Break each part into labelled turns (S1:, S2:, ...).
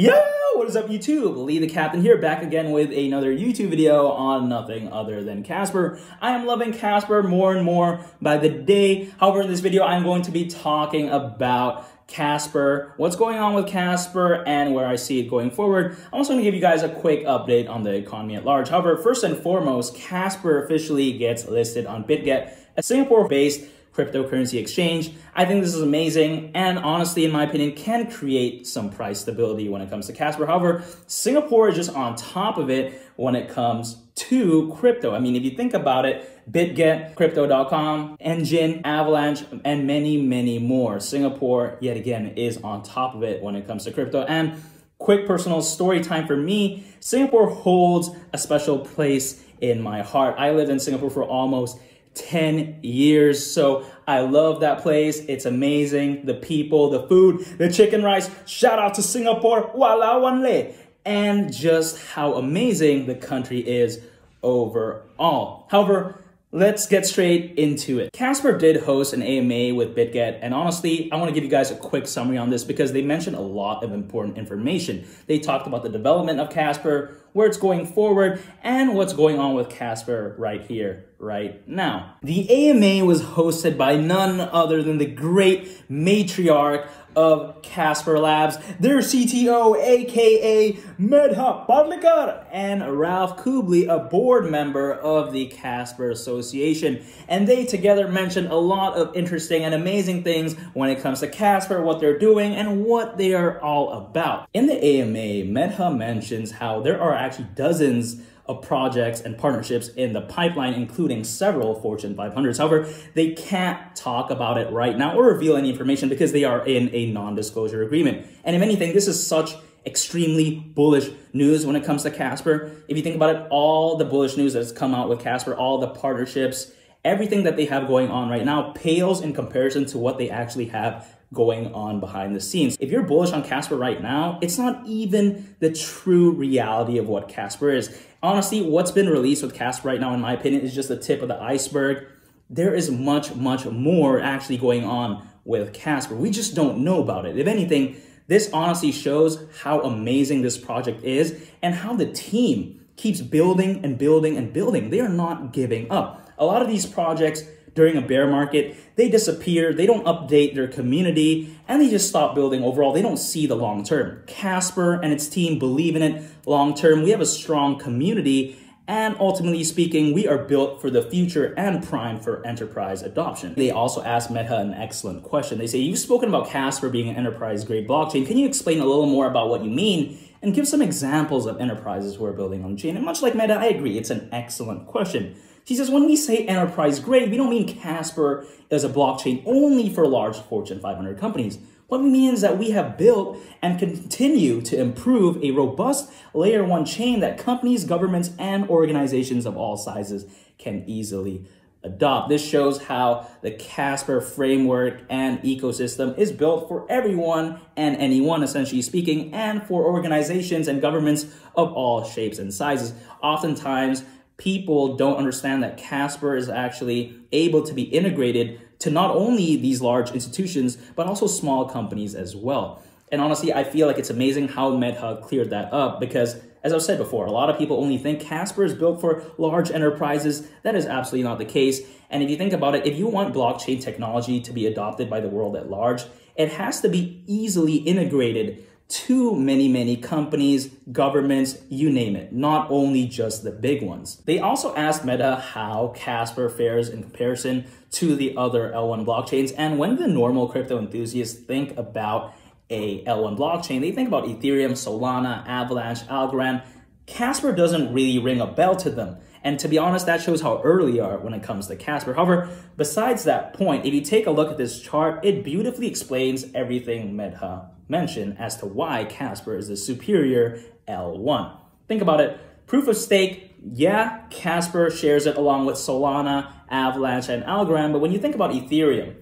S1: Yo, what is up YouTube? Lee the Captain here, back again with another YouTube video on nothing other than Casper. I am loving Casper more and more by the day. However, in this video, I'm going to be talking about Casper, what's going on with Casper, and where I see it going forward. I'm also going to give you guys a quick update on the economy at large. However, first and foremost, Casper officially gets listed on Bitget, a Singapore-based cryptocurrency exchange. I think this is amazing and honestly, in my opinion, can create some price stability when it comes to Casper. However, Singapore is just on top of it when it comes to crypto. I mean, if you think about it, Bitget, Crypto.com, Engine, Avalanche, and many, many more. Singapore, yet again, is on top of it when it comes to crypto. And quick personal story time for me, Singapore holds a special place in my heart. I lived in Singapore for almost 10 years. So I love that place. It's amazing. The people, the food, the chicken rice. Shout out to Singapore. Wala wan le. And just how amazing the country is overall. However, let's get straight into it. Casper did host an AMA with Bitget, and honestly, I want to give you guys a quick summary on this because they mentioned a lot of important information. They talked about the development of Casper, where it's going forward, and what's going on with Casper right here, right now. The AMA was hosted by none other than the great matriarch of Casper Labs, their CTO, aka Medha Padlikar, and Ralph Kubli, a board member of the Casper Association. And they together mentioned a lot of interesting and amazing things when it comes to Casper, what they're doing, and what they are all about. In the AMA, Medha mentions how there are actually dozens of projects and partnerships in the pipeline, including several Fortune 500s. However, they can't talk about it right now or reveal any information because they are in a non-disclosure agreement. And if anything, this is such extremely bullish news when it comes to Casper. If you think about it, all the bullish news that's come out with Casper, all the partnerships, everything that they have going on right now pales in comparison to what they actually have going on behind the scenes. If you're bullish on Casper right now, it's not even the true reality of what Casper is. Honestly, what's been released with Casper right now, in my opinion, is just the tip of the iceberg. There is much, much more actually going on with Casper. We just don't know about it. If anything, this honestly shows how amazing this project is and how the team keeps building and building and building. They are not giving up. A lot of these projects during a bear market, they disappear, they don't update their community, and they just stop building overall. They don't see the long term. Casper and its team believe in it long term. We have a strong community, and ultimately speaking, we are built for the future and primed for enterprise adoption. They also asked Medha an excellent question. They say, you've spoken about Casper being an enterprise-grade blockchain. Can you explain a little more about what you mean and give some examples of enterprises who are building on the chain? And much like Medha, I agree, it's an excellent question. She says, when we say enterprise grade, we don't mean Casper is a blockchain only for large Fortune 500 companies. What we mean is that we have built and continue to improve a robust layer 1 chain that companies, governments, and organizations of all sizes can easily adopt. This shows how the Casper framework and ecosystem is built for everyone and anyone, essentially speaking, and for organizations and governments of all shapes and sizes. Oftentimes, people don't understand that Casper is actually able to be integrated to not only these large institutions, but also small companies as well. And honestly, I feel like it's amazing how Medha cleared that up because, as I've said before, a lot of people only think Casper is built for large enterprises. That is absolutely not the case. And if you think about it, if you want blockchain technology to be adopted by the world at large, it has to be easily integrated to many companies, governments, you name it, not only just the big ones. They also asked Medha how Casper fares in comparison to the other L1 blockchains. And when the normal crypto enthusiasts think about a L1 blockchain, they think about Ethereum, Solana, Avalanche, Algorand. Casper doesn't really ring a bell to them. And to be honest, that shows how early you are when it comes to Casper. However, besides that point, if you take a look at this chart, it beautifully explains everything Medha mentioned as to why Casper is the superior L1. Think about it. Proof of stake, yeah, Casper shares it along with Solana, Avalanche, and Algorand. But when you think about Ethereum,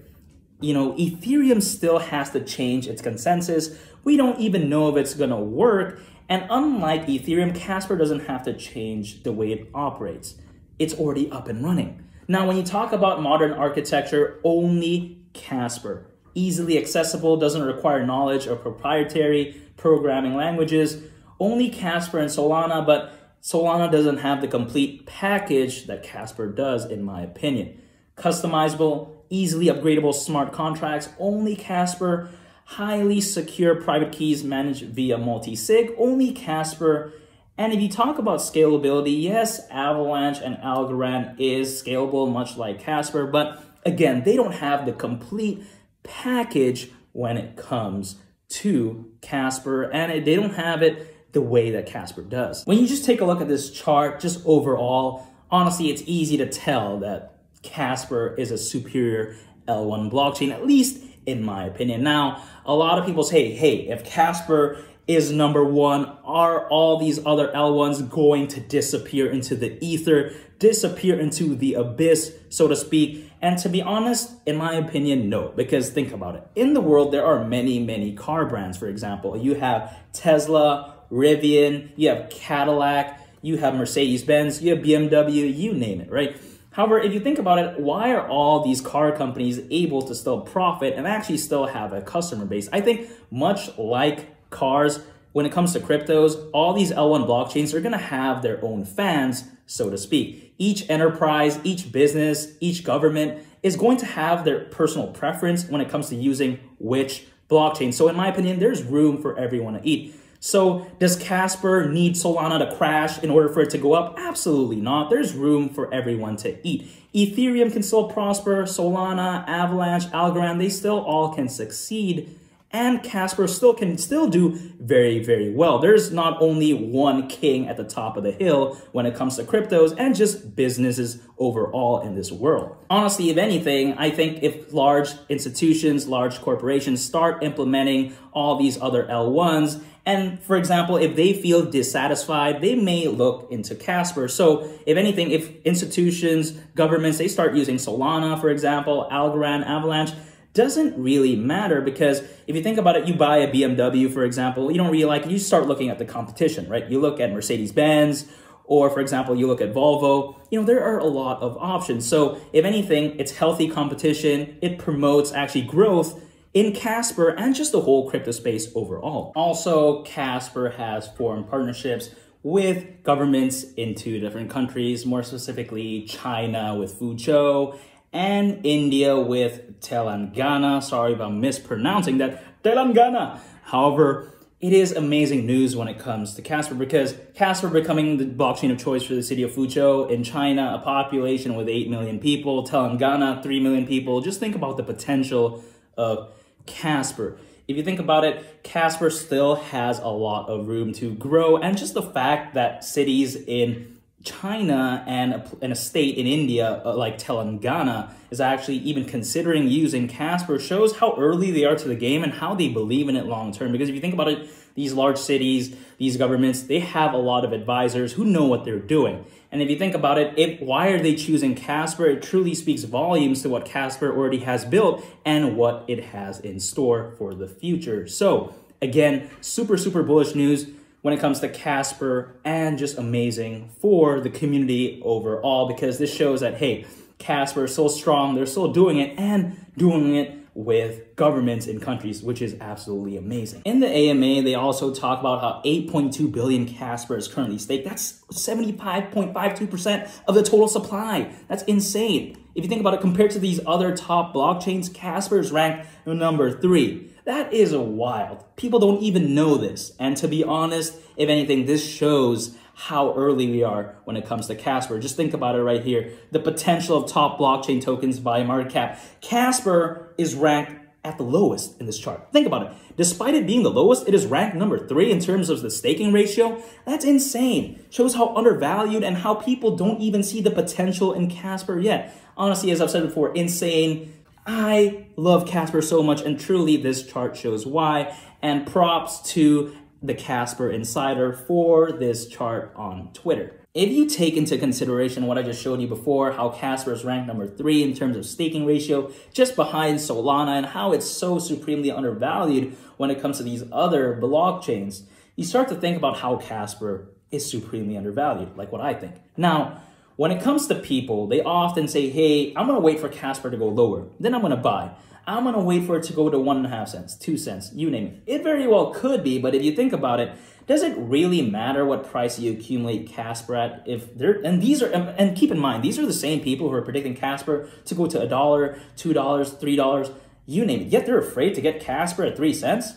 S1: Ethereum still has to change its consensus. We don't even know if it's going to work. And unlike Ethereum, Casper doesn't have to change the way it operates. It's already up and running. Now, when you talk about modern architecture, only Casper easily accessible, doesn't require knowledge of proprietary programming languages. Only Casper and Solana, but Solana doesn't have the complete package that Casper does, in my opinion. Customizable, easily upgradable smart contracts, only Casper. Highly secure private keys managed via multi-sig, only Casper. And if you talk about scalability, yes, Avalanche and Algorand is scalable, much like Casper, but again, they don't have the complete package when it comes to Casper, and they don't have it the way that Casper does. When you just take a look at this chart, just overall, honestly, it's easy to tell that Casper is a superior L1 blockchain, at least in my opinion. Now, a lot of people say, hey, if Casper is number one, are all these other L1s going to disappear into the ether, disappear into the abyss, so to speak? And to be honest, in my opinion, no, because think about it. In the world, there are many, many car brands, for example. You have Tesla, Rivian, you have Cadillac, you have Mercedes-Benz, you have BMW, you name it, right? However, if you think about it, why are all these car companies able to still profit and actually still have a customer base? I think much like cars, when it comes to cryptos, all these L1 blockchains are going to have their own fans, so to speak. Each enterprise, each business, each government is going to have their personal preference when it comes to using which blockchain. So in my opinion, there's room for everyone to eat. So does Casper need Solana to crash in order for it to go up? Absolutely not. There's room for everyone to eat. Ethereum can still prosper, Solana, Avalanche, Algorand, they still all can succeed. And Casper can still do very, very well. There's not only one king at the top of the hill when it comes to cryptos and just businesses overall in this world. Honestly, if anything, I think if large institutions, large corporations start implementing all these other L1s, and for example, if they feel dissatisfied, they may look into Casper. So if anything, if institutions, governments, they start using Solana, for example, Algorand, Avalanche, doesn't really matter, because if you think about it, you buy a BMW, for example, you don't really like it, you start looking at the competition, right? You look at Mercedes-Benz, or for example, you look at Volvo, there are a lot of options. So if anything, it's healthy competition, it promotes actually growth in Casper and just the whole crypto space overall. Also, Casper has foreign partnerships with governments in 2 different countries, more specifically China with Fuzhou, and India with Telangana. Sorry if I'm mispronouncing that, Telangana. However, it is amazing news when it comes to Casper, because Casper becoming the blockchain of choice for the city of Fuzhou in China, a population with 8 million people, Telangana, 3 million people. Just think about the potential of Casper. If you think about it, Casper still has a lot of room to grow, and just the fact that cities in China and a state in India like Telangana is actually even considering using Casper shows how early they are to the game and how they believe in it long term. Because if you think about it, these large cities, these governments, they have a lot of advisors who know what they're doing. And if you think about it, why are they choosing Casper? It truly speaks volumes to what Casper already has built and what it has in store for the future. So again, super, super bullish news when it comes to Casper, and just amazing for the community overall, because this shows that, hey, Casper is so strong, they're still doing it, and doing it with governments in countries, which is absolutely amazing. In the AMA, they also talk about how 8.2 billion Casper is currently staked. That's 75.52% of the total supply. That's insane. If you think about it, compared to these other top blockchains, Casper is ranked number 3. That is wild. People don't even know this. And to be honest, if anything, this shows how early we are when it comes to Casper. Just think about it right here. The potential of top blockchain tokens by market cap. Casper is ranked at the lowest in this chart. Think about it. Despite it being the lowest, it is ranked number 3 in terms of the staking ratio. That's insane. Shows how undervalued and how people don't even see the potential in Casper yet. Honestly, as I've said before, insane. I love Casper so much, and truly this chart shows why. And props to the Casper Insider for this chart on Twitter. If you take into consideration what I just showed you before, how Casper is ranked number 3 in terms of staking ratio, just behind Solana, and how it's so supremely undervalued when it comes to these other blockchains, you start to think about how Casper is supremely undervalued, like what I think. Now, when it comes to people, they often say, hey, I'm going to wait for Casper to go lower, then I'm going to buy. I'm going to wait for it to go to 1.5 cents, 2 cents, you name it. It very well could be, but if you think about it, does it really matter what price you accumulate Casper at? And keep in mind, these are the same people who are predicting Casper to go to $1, $2, $3, you name it. Yet they're afraid to get Casper at 3 cents.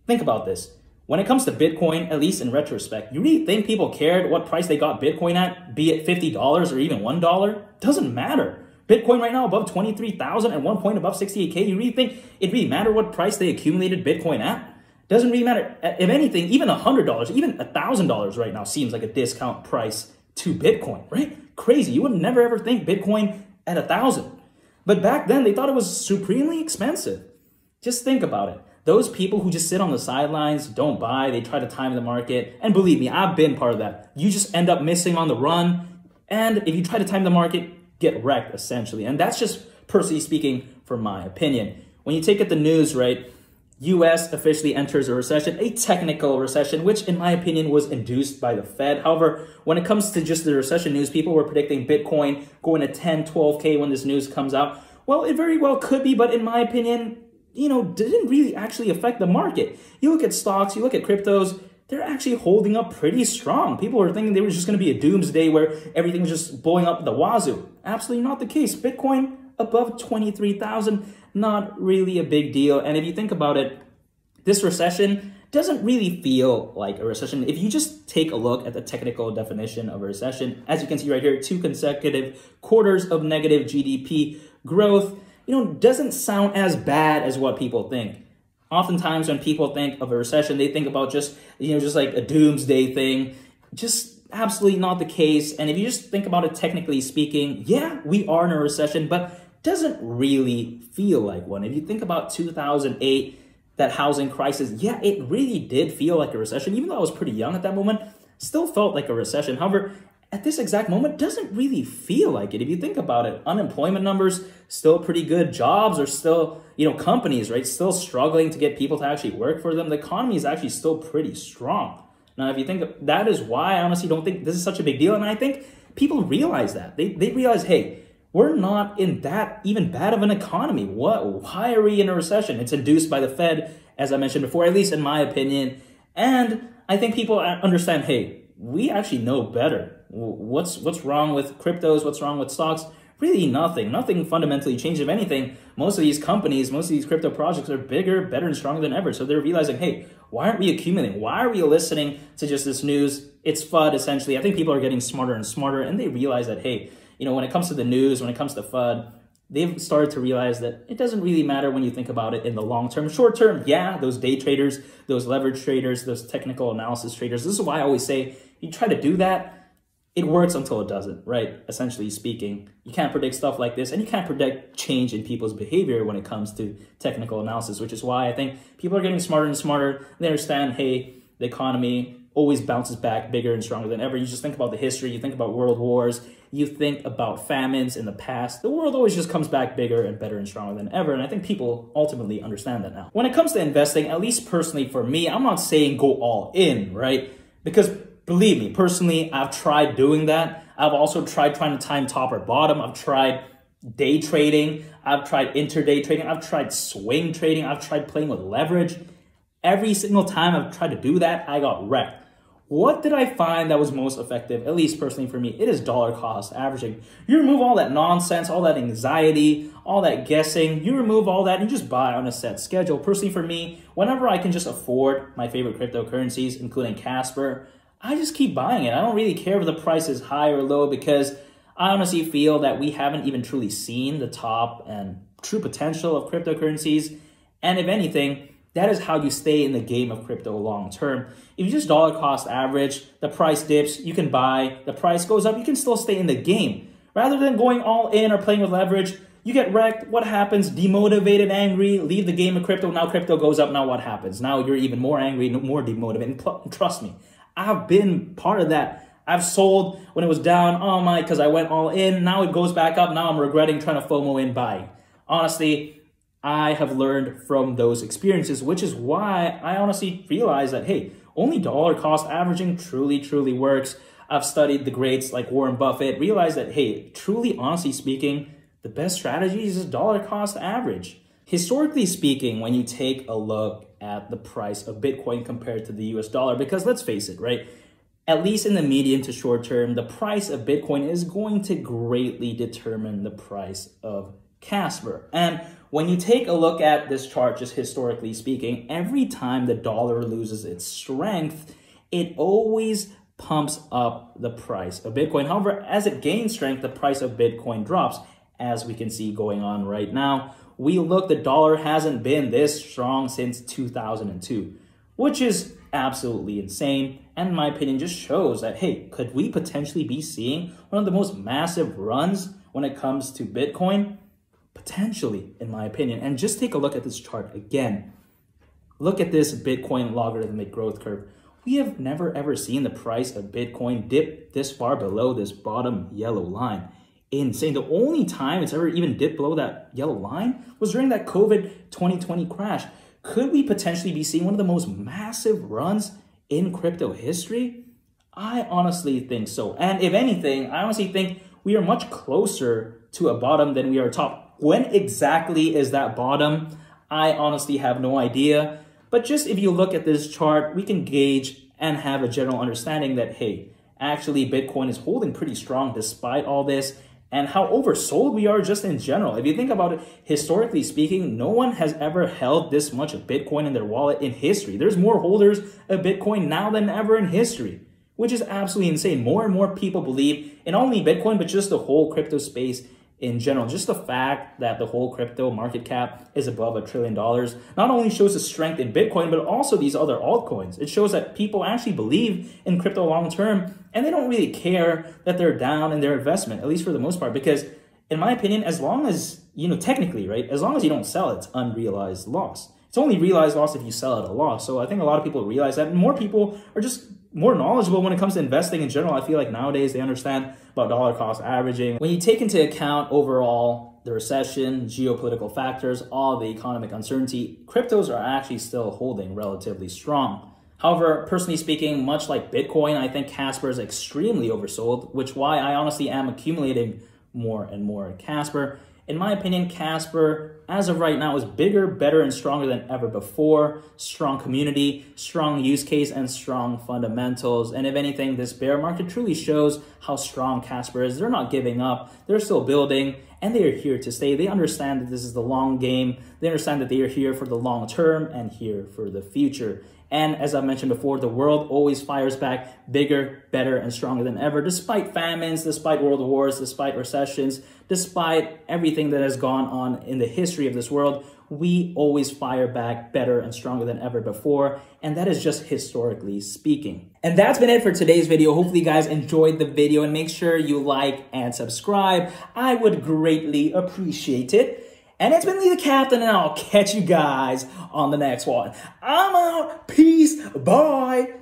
S1: Think about this. When it comes to Bitcoin, at least in retrospect, you really think people cared what price they got Bitcoin at, be it $50 or even $1? Doesn't matter. Bitcoin right now above 23,000 and one point above 68K. You really think it really mattered what price they accumulated Bitcoin at? Doesn't really matter. If anything, even $100, even $1,000 right now seems like a discount price to Bitcoin, right? Crazy. You would never ever think Bitcoin at 1,000. But back then they thought it was supremely expensive. Just think about it. Those people who just sit on the sidelines, don't buy, they try to time the market. And believe me, I've been part of that. You just end up missing on the run. And if you try to time the market, get wrecked, essentially. And that's just personally speaking, for my opinion. When you take at the news, right, US officially enters a recession, a technical recession, which in my opinion was induced by the Fed. However, when it comes to just the recession news, people were predicting Bitcoin going to 10, 12K when this news comes out. Well, it very well could be, but in my opinion, didn't really actually affect the market. You look at stocks, you look at cryptos, they're actually holding up pretty strong. People were thinking there was just going to be a doomsday where everything was just blowing up the wazoo. Absolutely not the case. Bitcoin above 23,000, not really a big deal. And if you think about it, this recession doesn't really feel like a recession. If you just take a look at the technical definition of a recession, as you can see right here, 2 consecutive quarters of negative GDP growth, doesn't sound as bad as what people think. Oftentimes when people think of a recession, they think about just like a doomsday thing. Just absolutely not the case. And if you just think about it technically speaking, yeah, we are in a recession, but doesn't really feel like one. If you think about 2008, that housing crisis, yeah, it really did feel like a recession. Even though I was pretty young at that moment, still felt like a recession. However, at this exact moment, doesn't really feel like it. If you think about it, unemployment numbers still pretty good. Jobs are still, companies, right, still struggling to get people to actually work for them. The economy is actually still pretty strong. Now, if you think that is why I honestly don't think this is such a big deal. And I think people realize that. They realize, hey, we're not in that even bad of an economy. Why are we in a recession? It's induced by the Fed, as I mentioned before, at least in my opinion. And I think people understand, hey, we actually know better. What's wrong with cryptos? What's wrong with stocks? Really nothing. Nothing fundamentally changed. If anything, most of these companies, most of these crypto projects are bigger, better, and stronger than ever. So they're realizing, hey, why aren't we accumulating? Why are we listening to just this news? It's FUD, essentially. I think people are getting smarter and smarter, and they realize that, hey, when it comes to the news, when it comes to FUD, they've started to realize that it doesn't really matter when you think about it in the long term. Short term, yeah, those day traders, those leverage traders, those technical analysis traders. This is why I always say, you try to do that, it works until it doesn't, right? Essentially speaking, you can't predict stuff like this, and you can't predict change in people's behavior when it comes to technical analysis, which is why I think people are getting smarter and smarter. They understand, hey, the economy always bounces back bigger and stronger than ever. You just think about the history, you think about world wars, you think about famines in the past. The world always just comes back bigger and better and stronger than ever, and I think people ultimately understand that now. When it comes to investing, at least personally for me, I'm not saying go all in, right? Because believe me, personally, I've tried doing that. I've also tried trying to time top or bottom. I've tried day trading. I've tried intraday trading. I've tried swing trading. I've tried playing with leverage. Every single time I've tried to do that, I got wrecked. What did I find that was most effective, at least personally for me? It is dollar cost averaging. You remove all that nonsense, all that anxiety, all that guessing. You remove all that and you just buy on a set schedule. Personally for me, whenever I can just afford my favorite cryptocurrencies, including Casper, I just keep buying it. I don't really care if the price is high or low because I honestly feel that we haven't even truly seen the top and true potential of cryptocurrencies. And if anything, that is how you stay in the game of crypto long term. If you just dollar cost average, the price dips, you can buy, the price goes up, you can still stay in the game. Rather than going all in or playing with leverage, you get wrecked. What happens? Demotivated, angry, leave the game of crypto. Now crypto goes up. Now what happens? Now you're even more angry, more demotivated. And trust me, I've been part of that. I've sold when it was down, oh my, because I went all in. Now it goes back up. Now I'm regretting trying to FOMO in buying. Honestly, I have learned from those experiences, which is why I honestly realized that, hey, only dollar cost averaging truly works. I've studied the greats like Warren Buffett, realized that, hey, truly, honestly speaking, the best strategy is just dollar cost average. Historically speaking, when you take a look at the price of Bitcoin compared to the US dollar, because let's face it, right? At least in the medium to short term, the price of Bitcoin is going to greatly determine the price of Casper. And when you take a look at this chart, just historically speaking, every time the dollar loses its strength, it always pumps up the price of Bitcoin. However, as it gains strength, the price of Bitcoin drops, as we can see going on right now. The dollar hasn't been this strong since 2002, which is absolutely insane. And in my opinion, just shows that, hey, could we potentially be seeing one of the most massive runs when it comes to Bitcoin? Potentially, in my opinion. And just take a look at this chart again. Look at this Bitcoin logarithmic growth curve. We have never ever seen the price of Bitcoin dip this far below this bottom yellow line. Insane. The only time it's ever even dipped below that yellow line was during that COVID 2020 crash. Could we potentially be seeing one of the most massive runs in crypto history? I honestly think so. And if anything, I honestly think we are much closer to a bottom than we are top. When exactly is that bottom? I honestly have no idea. But just if you look at this chart, we can gauge and have a general understanding that, hey, actually Bitcoin is holding pretty strong despite all this, and how oversold we are just in general. If you think about it, historically speaking, no one has ever held this much of Bitcoin in their wallet in history. There's more holders of Bitcoin now than ever in history, which is absolutely insane. More and more people believe in not only Bitcoin, but just the whole crypto space in general. Just the fact that the whole crypto market cap is above $1 trillion not only shows the strength in Bitcoin, but also these other altcoins. It shows that people actually believe in crypto long term, and they don't really care that they're down in their investment, at least for the most part, because in my opinion, as long as, technically, right, as long as you don't sell it, it's unrealized loss. It's only realized loss if you sell at a loss. So I think a lot of people realize that, and more people are just more knowledgeable when it comes to investing in general. I feel like nowadays they understand about dollar cost averaging. When you take into account overall the recession, geopolitical factors, all the economic uncertainty, cryptos are actually still holding relatively strong. However, personally speaking, much like Bitcoin, I think Casper is extremely oversold, which is why I honestly am accumulating more and more Casper. In my opinion, Casper, as of right now, is bigger, better, and stronger than ever before. Strong community, strong use case, and strong fundamentals. And if anything, this bear market truly shows how strong Casper is. They're not giving up. They're still building, and they are here to stay. They understand that this is the long game. They understand that they are here for the long term and here for the future. And as I mentioned before, the world always fires back bigger, better, and stronger than ever, despite famines, despite world wars, despite recessions, despite everything that has gone on in the history of this world. We always fire back better and stronger than ever before. And that is just historically speaking. And that's been it for today's video. Hopefully you guys enjoyed the video, and make sure you like and subscribe. I would greatly appreciate it. And it's been Lee the Captain, and I'll catch you guys on the next one. I'm out. Peace. Bye.